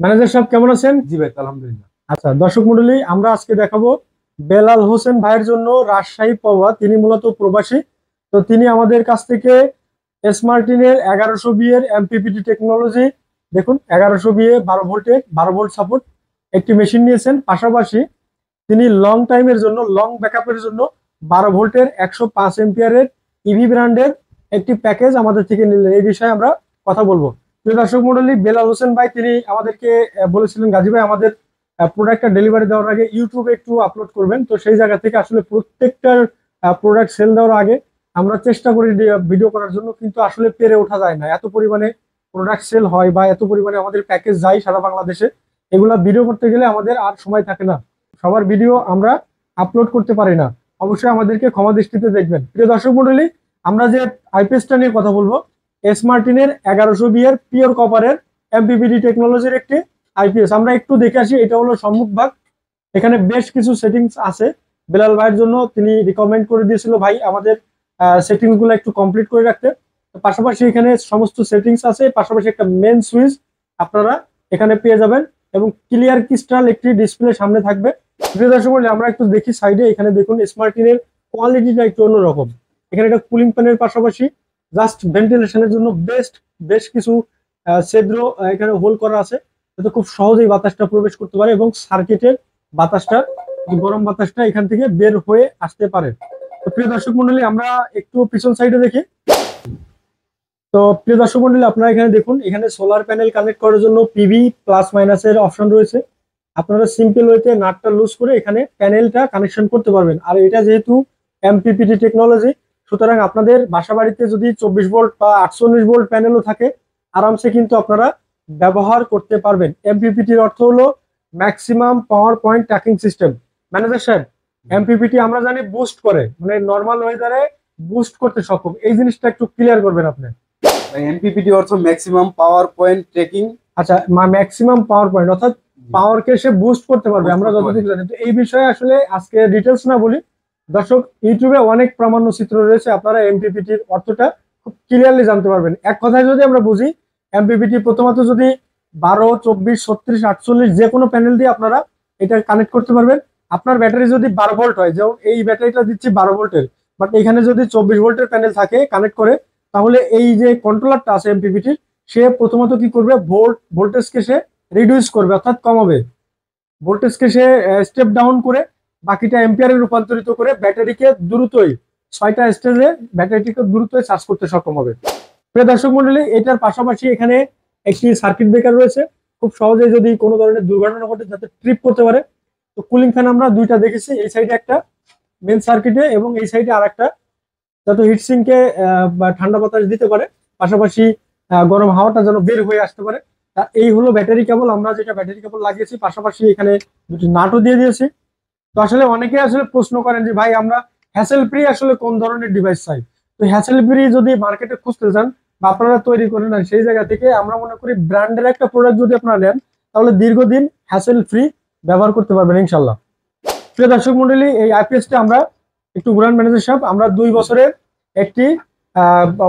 Manager সাহেব কেমন আছেন? জি ভাই, আলহামদুলিল্লাহ। আচ্ছা, দর্শক মন্ডলী, আমরা আজকে দেখাবো বেলাল হোসেন ভাইয়ের জন্য রাজশাহী পাওয়া। তিনি মূলত প্রবাসী। তো তিনি আমাদের কাছ থেকে স্মার্টিনের 1100 এর এমপিপিটি টেকনোলজি, দেখুন 1100 12 ভোল্টের 12 ভোল্ট সাপোর্ট একটি মেশিন নিয়েছেন। পাশাপাশি তিনি লং টাইমের জন্য, লং ব্যাকআপের জন্য 12 ভোল্টের 105 এম্পিয়ারের ইভি ব্র্যান্ডের একটি প্যাকেজ আমাদের থেকে নিলেন। এই বিষয়ে আমরা কথা বলবো। প্রিয় দর্শক মন্ডলী, বেলাল হোসেন ভাই তিনি আমাদেরকে বলেছিলেন, গাজী ভাই আমাদের প্রোডাক্টটা ডেলিভারি দেওয়ার আগে ইউটিউবে একটু আপলোড করবেন। তো সেই জায়গা থেকে আসলে প্রত্যেকটার প্রোডাক্ট সেল দেওয়ার আগে আমরা চেষ্টা করি ভিডিও করার জন্য, কিন্তু আসলে পেরে ওঠা যায় না। এত পরিমাণে প্রোডাক্ট সেল হয় বা এত পরিমাণে আমাদের প্যাকেজ যায় সারা বাংলাদেশে, এগুলা ভিডিও করতে গেলে আমাদের আর সময় থাকে না। সবার ভিডিও আমরা আপলোড করতে পারি না। অবশ্যই আমাদেরকে ক্ষমা দৃষ্টিতে দেখবেন। প্রিয় দর্শক মন্ডলী, আমরা যে আইপিএসটা নিয়ে কথা বলবো, স্মার্টিনের 1100 এর পিওর কপারের এমপিপিডি টেকনোলজির একটি আইপিএস। আমরা একটু দেখে আসি। এটা হলো সম্মুখ ভাগ। এখানে বেশ কিছু সেটিংস আছে। বেলাল ভাইয়ের জন্য তিনি রিকমেন্ড করে দিয়েছিল ভাই আমাদের সেটিংস গুলো একটু কমপ্লিট করে রাখতে। পাশাপাশি এখানে সমস্ত সেটিংস আছে, পাশাপাশি একটা মেন সুইচ আপনারা এখানে পেয়ে যাবেন এবং ক্লিয়ার ক্রিস্টাল একটি ডিসপ্লে সামনে থাকবে। প্রিয় দর্শক মণ্ডলী, আমরা একটু দেখি সাইডে। এখানে দেখুন স্মার্টিনের কোয়ালিটিটা একটু অন্যরকম। এখানে একটা কুলিং ফ্যানের পাশাপাশি জাস্ট ভেন্টিলেশনের জন্য বেশ কিছু ছিদ্র এখানে হোল করা আছে, যাতে খুব সহজেই বাতাসটা প্রবেশ করতে পারে এবং সার্কিটের বাতাসটা, গরম বাতাসটা এখান থেকে বের হয়ে আসতে পারে। তো প্রিয় দর্শক মন্ডলী, আমরা একটু পিছন সাইডে দেখি। তো প্রিয় দর্শক মন্ডলী, আপনারা এখানে দেখুন, এখানে সোলার প্যানেল কানেক্ট করার জন্য পিভি প্লাস মাইনাসের অপশন রয়েছে। আপনারা সিম্পল ওয়েতে নাটটা লুজ করে এখানে প্যানেলটা কানেকশন করতে পারবেন। আর এটা যেহেতু এমপিপিটি টেকনোলজি, সুতরাং আপনাদের বাসা বাড়িতে যদি 24 ভোল্ট বা 48 ভোল্ট প্যানেলও থাকে, আরামসে কিন্তু আপনারা ব্যবহার করতে পারবেন। এমপিপিটির অর্থ হলো maximum power point tracking system. Manager সাহেব, এমপিপিটি আমরা জানি বুস্ট করে, মানে নর্মাল ওয়েদারে বুস্ট করতে সক্ষম। এই জিনিসটা একটু ক্লিয়ার করবেন আপনি। এমপিপিটি অর্থ ম্যাক্সিমাম পাওয়ার পয়েন্ট ট্রেকিং। আচ্ছা, ম্যাক্সিমাম পাওয়ার পয়েন্ট অর্থাৎ পাওয়ারকে সে বুস্ট করতে পারবে, আমরা যতটুকু জানি। তো এই বিষয়ে আসলে আজকে ডিটেলস না বলি, দর্শক ইউটিউবে অনেক প্রামাণ্য চিত্র রয়েছে, আপনারা এমপিপিটির অর্থটা খুব ক্লিয়ারলি জানতে পারবেন। এক কথায় যদি আমরা বুঝি, এমপিপিটি প্রথমত যদি 12, 24, 36, 48 যে কোনো প্যানেল দিয়ে আপনারা এটা কানেক্ট করতে পারবেন। আপনার ব্যাটারি যদি 12 ভোল্ট হয়, যেমন এই ব্যাটারিটা দিচ্ছি 12 ভোল্টের, বাট এখানে যদি 24 ভোল্টের প্যানেল থাকে কানেক্ট করে, তাহলে এই যে কন্ট্রোলারটা আছে এমপিপিটির, সে প্রথমত কি করবে, ভোল্টেজকে সে রিডিউস করবে অর্থাৎ কমাবে। ভোল্টেজকে সে স্টেপ ডাউন করে বাকিটা এম্পিয়ারে রূপান্তরিত করে ব্যাটারিকে দ্রুতই 6টা স্টেজে ব্যাটারিটিকে দ্রুতই চার্জ করতে সক্ষম হবে। প্রিয় দর্শক মন্ডলী, এটার পাশাপাশি এখানে একটি সার্কিট ব্রেকার রয়েছে। খুব সহজে যদি কোনো ধরনের দুর্ঘটনা ঘটে যাতে ট্রিপ করতে পারে। তো কুলিং ফ্যান আমরা দুইটা দেখেছি, এই সাইডে একটা মেন সার্কিটে এবং এই সাইডে আর একটা, যাতে হিটসিঙ্কে ঠান্ডা বাতাস দিতে পারে, পাশাপাশি গরম হাওয়াটা যেন বের হয়ে আসতে পারে। তা এই হলো ব্যাটারি কেবল, আমরা যেটা ব্যাটারি কেবল লাগিয়েছি। পাশাপাশি এখানে দুটি নাটও দিয়ে দিয়েছি। তো আসলে অনেকে আসলে প্রশ্ন করেন যে ভাই আমরা হ্যাসেল ফ্রি আসলে কোন ধরনের ডিভাইস চাই। তো হ্যাসেল ফ্রি যদি মার্কেটে খুঁজতে চান বা আপনারা তৈরি করে নেন, সেই জায়গা থেকে আমরা মনে করি ব্র্যান্ডের একটা প্রোডাক্ট যদি আপনারা নেন, তাহলে দীর্ঘদিন হ্যাসেল ফ্রি ব্যবহার করতে পারবেন ইনশাল্লাহ। প্রিয় দর্শক মন্ডলী, এই আইপিএসটা আমরা একটু ঘুরান ম্যানেজার সাহেব। আমরা 2 বছরের একটি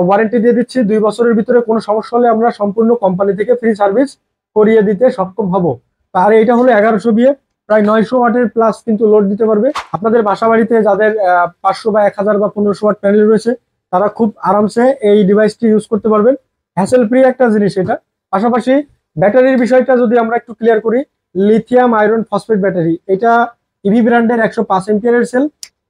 ওয়ারেন্টি দিয়ে দিচ্ছি। 2 বছরের ভিতরে কোনো সমস্যা হলে আমরা সম্পূর্ণ কোম্পানি থেকে ফ্রি সার্ভিস করিয়ে দিতে সক্ষম হব। আর এটা হলো 1100 বিয়ে, প্রায় 900 ওয়াটের প্লাস কিন্তু লোড দিতে পারবে। আপনাদের বাসা বাড়িতে যাদের 500 বা 1000 বা 1500 ওয়াট প্যানেল রয়েছে, তারা খুব আরামসে এই ডিভাইসটি ইউজ করতে পারবেন। হ্যাসেল ফ্রি একটা জিনিস এটা। পাশাপাশি ব্যাটারির বিষয়টা যদি আমরা একটু ক্লিয়ার করি, লিথিয়াম আয়রন ফসফেট ব্যাটারি, এটা ইভি ব্র্যান্ডের 105 এম্পিয়ারের সেল।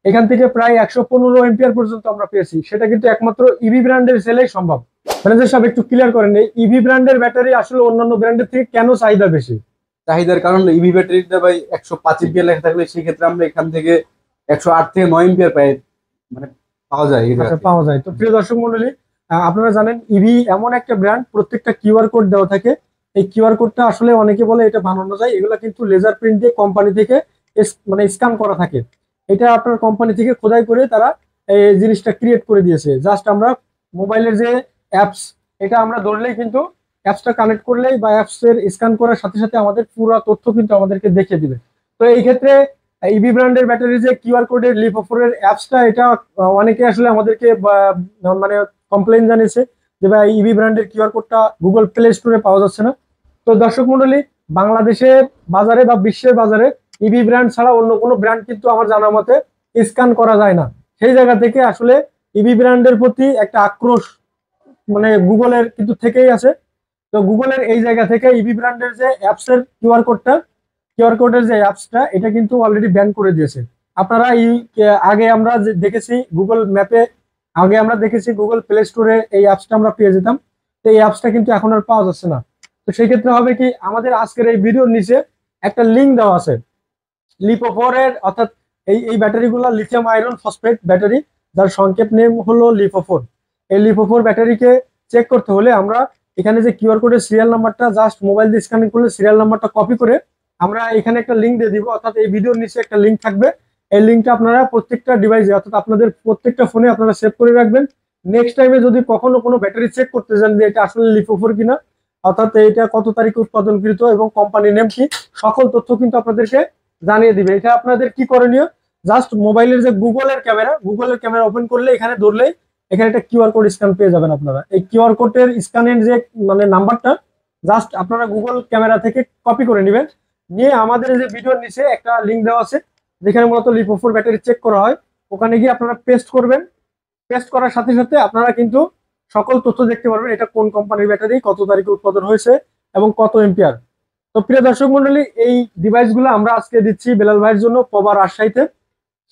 এখান থেকে প্রায় 115 এম্পিয়ার পর্যন্ত আমরা পেয়েছি। সেটা কিন্তু একমাত্র ইভি ব্র্যান্ডের সেলেই সম্ভব। ম্যানেজার সাহেব একটু ক্লিয়ার করেন, এই ইভি ব্র্যান্ডের ব্যাটারি আসলে অন্যান্য ব্র্যান্ডের থেকে কেন চাহিদা বেশি? চাহিদার কারণ ইভি ব্যাটারিতে ভাই 105 এম্পিয়ার লেখা থাকলে সেক্ষেত্রে আমরা এখান থেকে 108 থেকে 9 এম্পিয়ার পাই, মানে পাওয়া যায়। আচ্ছা, পাওয়া যায়। তো প্রিয় দর্শক মন্ডলী, আপনারা জানেন ইভি এমন একটা ব্র্যান্ড, প্রত্যেকটা কিউআর কোড দেওয়া থাকে। এই কিউআর কোডটা আসলে অনেকে বলে এটা বানানো যায়, এগুলো কিন্তু লেজার প্রিন্ট দিয়ে কোম্পানি থেকে মানে স্ক্যান করা থাকে। এটা আপনার কোম্পানি থেকে খোদাই করে তারা এই জিনিসটা ক্রিয়েট করে দিয়েছে। জাস্ট আমরা মোবাইলের যে অ্যাপস, এটা আমরা ধরলেই কিন্তু অ্যাপসটা কানেক্ট করলেই বা অ্যাপস এর স্ক্যান করার সাথে সাথে আমাদের পুরো তথ্য কিন্তু আমাদেরকে দেখিয়ে দিবে। তো এই ক্ষেত্রে ইভি ব্র্যান্ডের ব্যাটারি যে কিউআর কোডের লিফোফোরের অ্যাপসটা, এটা অনেকে আসলে আমাদেরকে মানে কমপ্লেন জানিয়েছে যে ভাই ইভি ব্র্যান্ডের কিউআর কোডটা গুগল প্লে স্টোরে পাওয়া যাচ্ছে না। তো দর্শক মন্ডলী, বাংলাদেশের বাজারে বা বিশ্বের বাজারে ইভি ব্র্যান্ড ছাড়া অন্য কোনো ব্র্যান্ড কিন্তু আমার জানা মতে স্ক্যান করা যায় না। সেই জায়গা থেকে আসলে ইভি ব্র্যান্ডের প্রতি একটা আক্রোশ মানে গুগলের কিন্তু থেকেই আছে। তো গুগলের এই জায়গা থেকে ইভি ব্র্যান্ডের যে অ্যাপসের কিউআর কোডের যে অ্যাপসটা এটা কিন্তু অলরেডি ব্যান করে দিয়েছে। আপনারা আগে আমরা যে দেখেছি গুগল ম্যাপে, আগে আমরা দেখেছি গুগল প্লে স্টোরে এই অ্যাপসটা আমরা পেয়ে যেতাম। তো এই অ্যাপসটা কিন্তু এখন আর পাওয়া যাচ্ছে না। তো সেই ক্ষেত্রে হবে কি, আমাদের আজকের এই ভিডিওর নিচে একটা লিঙ্ক দেওয়া আছে লিপোফোরের, অর্থাৎ এই ব্যাটারিগুলো লিথিয়াম আয়রন ফসফেট ব্যাটারি, যার সংক্ষেপ নেম হলো লিপোফোর। এই লিপোফোর ব্যাটারিকে চেক করতে হলে আমরা এখানে যে কিউআর কোডের সিরিয়াল নাম্বারটা জাস্ট মোবাইল দিয়ে স্ক্যানিং করলে সিরিয়াল নাম্বারটা কপি করে আমরা এখানে একটা লিঙ্ক দিয়ে দিব, অর্থাৎ এই ভিডিওর নিচে একটা লিঙ্ক থাকবে। এই লিঙ্কটা আপনারা প্রত্যেকটা ডিভাইসে অর্থাৎ আপনাদের প্রত্যেকটা ফোনে আপনারা সেভ করে রাখবেন। নেক্সট টাইমে যদি কখনো কোনো ব্যাটারি চেক করতে চান যে এটা আসলে লিপোফোর কিনা, অর্থাৎ এটা কত তারিখে উৎপাদনকৃত এবং কোম্পানি নেম কি, সকল তথ্য কিন্তু আপনাদেরকে জানিয়ে দিবে। এটা আপনাদের কি করণীয়, জাস্ট মোবাইলের যে গুগলের ক্যামেরা ওপেন করলে এখানে ধরলেই এখানে একটা কিউআর কোড স্ক্যান পেয়ে যাবেন। আপনারা এই কিউআর কোডের স্ক্যানের যে মানে নাম্বারটা জাস্ট আপনারা গুগল ক্যামেরা থেকে কপি করে নেবেন, নিয়ে আমাদের যে ভিডিওর নিচে একটা লিঙ্ক দেওয়া আছে যেখানে মূলত লিপোফোর ব্যাটারি চেক করা হয়, ওখানে গিয়ে আপনারা পেস্ট করবেন। পেস্ট করার সাথে সাথে আপনারা কিন্তু সকল তথ্য দেখতে পারবেন, এটা কোন কোম্পানির ব্যাটারি, কত তারিখে উৎপাদন হয়েছে এবং কত এম্পিয়ার। তো প্রিয় দর্শক মন্ডলী, এই ডিভাইসগুলো আমরা আজকে দিচ্ছি বেলাল ভাইয়ের জন্য পবা রাজশাহীতে।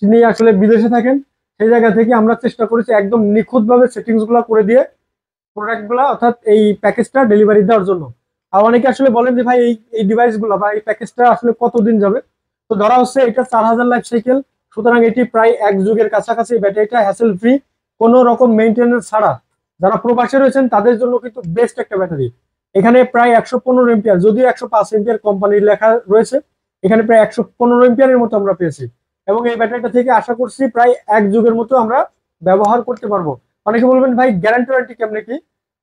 তিনি আসলে বিদেশে থাকেন, সেই জায়গা থেকে আমরা চেষ্টা করেছি একদম নিখুঁতভাবে সেটিংস গুলো করে দিয়ে প্রোডাক্টগুলো অর্থাৎ এই প্যাকেজটা ডেলিভারি দেওয়ার জন্য। আর অনেকে আসলে বলেন যে ভাই এই ডিভাইসগুলো বা এই প্যাকেজটা আসলে কতদিন যাবে। তো ধরা হচ্ছে এটা 4000 লাইফ সাইকেল, সুতরাং এটি প্রায় 1 যুগের কাছাকাছি ব্যাটারিটা হ্যাসেল ফ্রি, কোনো রকম মেইনটেনেন্স ছাড়া যারা প্রবাসে রয়েছেন তাদের জন্য কিন্তু বেস্ট একটা ব্যাটারি। এখানে প্রায় 115 এম্পিয়ার, যদিও 105 এম্পিয়ার কোম্পানির লেখা রয়েছে, এখানে প্রায় 115 এম্পিয়ারের মতো আমরা পেয়েছি। এবং এই ব্যাটারিটা থেকে আশা করছি প্রায় 1 যুগের মতো আমরা ব্যবহার করতে পারবো। অনেকে বলবেন ভাই গ্যারান্টি ওয়ারেন্টি কেমনে কি,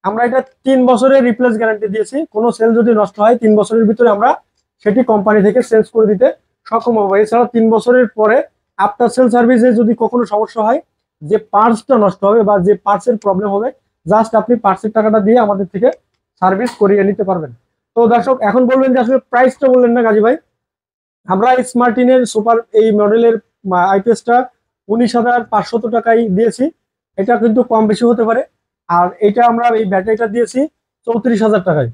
আমরা এটা 3 বছরের রিপ্লেস গ্যারান্টি দিয়েছি। কোনো সেল যদি নষ্ট হয় 3 বছরের ভিতরে আমরা সেটি কোম্পানি থেকে চেঞ্জ করে দিতে সক্ষম হবো। এছাড়া 3 বছরের পরে আফটার সেল সার্ভিসে যদি কখনো সমস্যা হয়, যে পার্টসটা নষ্ট হবে বা যে পার্টসের প্রবলেম হবে, জাস্ট আপনি পার্টসের টাকাটা দিয়ে আমাদের থেকে সার্ভিস করিয়ে নিতে পারবেন। তো দর্শক এখন বলবেন যে আসলে প্রাইসটা বললেন না গাজী ভাই। আমরা স্মার্টিনের সুপার এই মডেলের আইপিএসটা 19,500 টাকায় দিয়েছি, এটা কিন্তু কম বেশি হতে পারে। আর এটা আমরা এই ব্যাটারিটা দিয়েছি 34,000 টাকায়,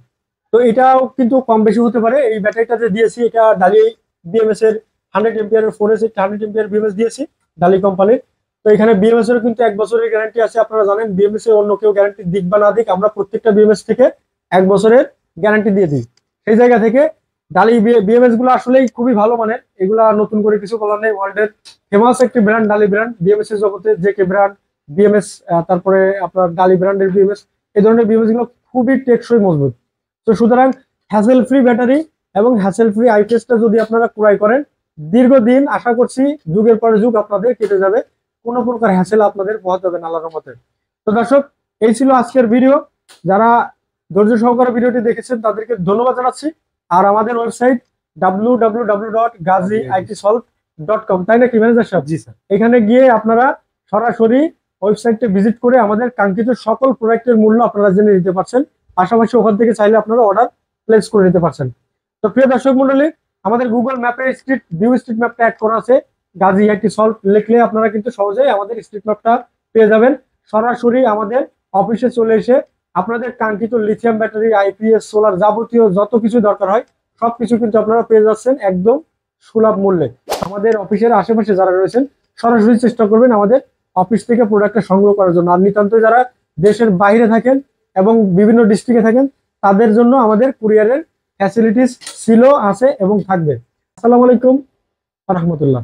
তো এটাও কিন্তু কম বেশি হতে পারে। এই ব্যাটারিটা যে দিয়েছি এটা ডালি বিএমএস এর 100 এম্পিয়ারের 4S 100 এম্পিয়ার বিএমএস দিয়েছি ডালি কোম্পানির। তো এখানে বিএমএস এর কিন্তু 1 বছরের গ্যারান্টি আছে। আপনারা জানেন বিএমএস এর অন্য কেউ গ্যারান্টি দিক বা না দিক, আমরা প্রত্যেকটা বিএমএস থেকে 1 বছরের গ্যারান্টি দিয়ে দিই। সেই জায়গা থেকে ডালি বিএমএস গুলো আসলেই খুবই ভালো মানের, এগুলা নতুন করে কিছু বলার নেই। ওয়ার্ল্ডের ফেমাস একটি ব্র্যান্ড ডালি ব্র্যান্ড, বিএমএস এর জগতে জেকে ব্র্যান্ড বিএমএস, তারপরে আপনার ডালি ব্র্যান্ডের বিএমএস, এই ধরনের বিএমএস গুলো খুবই টেকসই মজবুত। তো সুতরাং হ্যাসেল ফ্রি ব্যাটারি এবং হ্যাসেল ফ্রি আইপিএসটা যদি আপনারা ক্রয় করেন, দীর্ঘদিন আশা করছি যুগের পর যুগ আপনাদের কেটে যাবে, কোনো প্রকার হ্যাসেল আপনাদের পোহাতে হবে না আল্লাহর রহমতে। তো দর্শক এই ছিল আজকের ভিডিও, যারা ধৈর্য সহকারে ভিডিওটি দেখেছেন তাদেরকে ধন্যবাদ জানাচ্ছি। আর আমাদের ওয়েবসাইট www.gaziitsolve.com, তাই নাকি ম্যানেজার সাহেব? জি স্যার। এখানে গিয়ে আপনারা সরাসরি ওয়েবসাইটে ভিজিট করে আমাদের কাঙ্ক্ষিত সকল প্রোডাক্টের মূল্য আপনারা জেনে নিতে পারছেন, পাশাপাশি ওখান থেকে চাইলে আপনারা অর্ডার প্লেস করে নিতে পারছেন। তো প্রিয় দর্শক মন্ডলী, আমাদের গুগল ম্যাপে স্ট্রিট ম্যাপটা অ্যাড করা আছে, গাজী আইটি সলভ লিখলে আপনারা কিন্তু সহজেই আমাদের স্ট্রিট ম্যাপটা পেয়ে যাবেন। সরাসরি আমাদের অফিসে চলে এসে আপনাদের কাঙ্ক্ষিত লিথিয়াম ব্যাটারি, আইপিএস, সোলার, যাবতীয় যত কিছু দরকার হয় সবকিছু কিন্তু আপনারা পেয়ে যাচ্ছেন একদম সুলভ মূল্যে। আমাদের অফিসের আশেপাশে যারা রয়েছেন সরাসরি চেষ্টা করবেন আমাদের অফিস থেকে প্রোডাক্টটা সংগ্রহ করার জন্য। আর নিতান্ত যারা দেশের বাইরে থাকেন এবং বিভিন্ন ডিস্ট্রিক্টে থাকেন তাদের জন্য আমাদের কুরিয়ারের ফ্যাসিলিটিস ছিল, আছে এবং থাকবে। আসসালামু আলাইকুম ওয়া রাহমাতুল্লাহ।